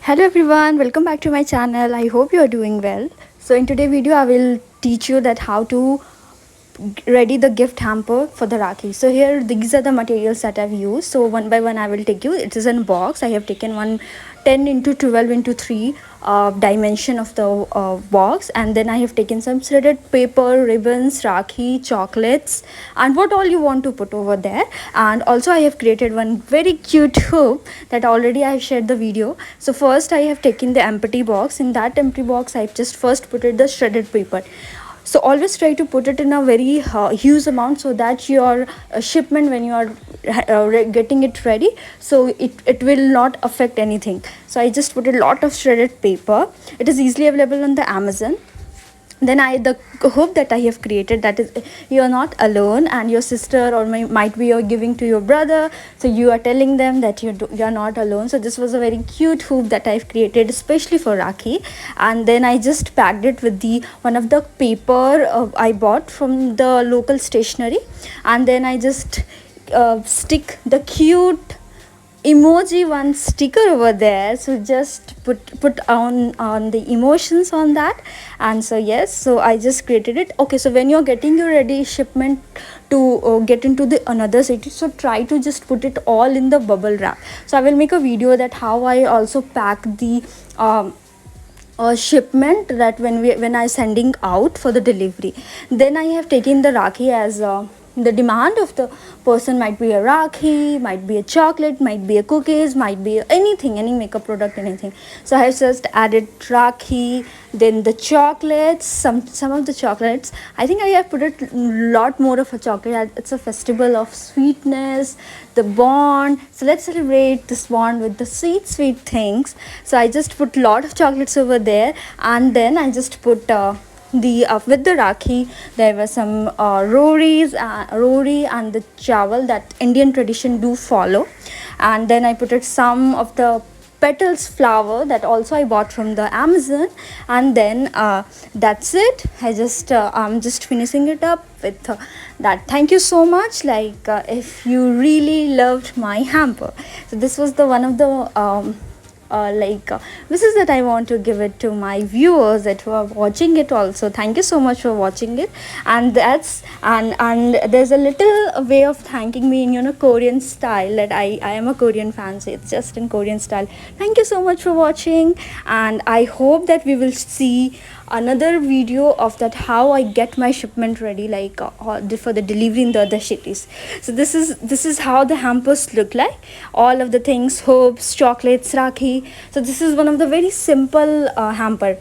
Hello everyone, welcome back to my channel. I hope you are doing well. So in today's video I will teach you that how to ready the gift hamper for the Rakhi. So here these are the materials that I've used. So one by one I will take you. It is in box. I have taken one 10 into 12 into 3 dimension of the box, and then I have taken some shredded paper, ribbons, Rakhi, chocolates, and what all you want to put over there. And also I have created one very cute hoop that already I have shared the video. So first I have taken the empty box. In that empty box I have just first put it the shredded paper. So always try to put it in a very huge amount so that your shipment, when you are getting it ready, so it will not affect anything. So I just put a lot of shredded paper. It is easily available on the Amazon. Then the hope that I have created, that is, you are not alone, and your sister or might be you're giving to your brother, so you are telling them that you are not alone. So this was a very cute hoop that I've created especially for Rakhi. And then I just packed it with the one of the paper I bought from the local stationery, and then I just stick the cute emoji one sticker over there. So just put on the emotions on that. And so yes, so I just created it. Okay, so when you're getting your ready shipment to get into the another city, so try to just put it all in the bubble wrap. So I will make a video that how I also pack the shipment, that when I sending out for the delivery. Then I have taken the Rakhi as the demand of the person. Might be a Rakhi, might be a chocolate, might be a cookies, might be anything, any makeup product, anything. So I have just added Rakhi, then the chocolates, some of the chocolates. I think I have put a lot more of a chocolate. It's a festival of sweetness, the bond. So let's celebrate this bond with the sweet things. So I just put a lot of chocolates over there, and then I just put with the Rakhi there were some rori and the chawal that Indian tradition do follow. And then I put it some of the petals flower that also I bought from the Amazon. And then that's it. I'm just finishing it up with that. Thank you so much. If you really loved my hamper, so this was the one of the wishes that I want to give it to my viewers that who are watching it also. Thank you so much for watching it. And there's a little way of thanking me in Korean style, that I am a Korean fan, so it's just in Korean style. Thank you so much for watching, and I hope that we will see another video of that how I get my shipment ready, for the delivery in the other cities. So this is how the hampers look like. All of the things, hopes, chocolates, Rakhi. So this is one of the very simple hamper.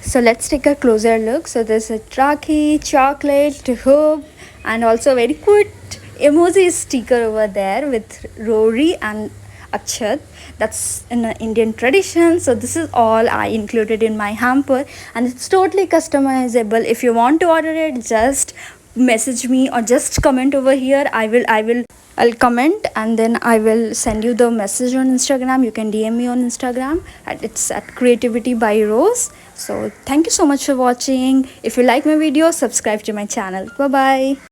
So let's take a closer look. So there's a Rakhi, chocolate, hope, and also a very cute emoji sticker over there with Rory and Achat. That's in Indian tradition. So this is all I included in my hamper, and it's totally customizable. If you want to order it, just message me or just comment over here. I'll comment, and then I will send you the message on Instagram. You can DM me on Instagram, and it's at Creativity by Rose. So thank you so much for watching. If you like my video, subscribe to my channel. Bye bye.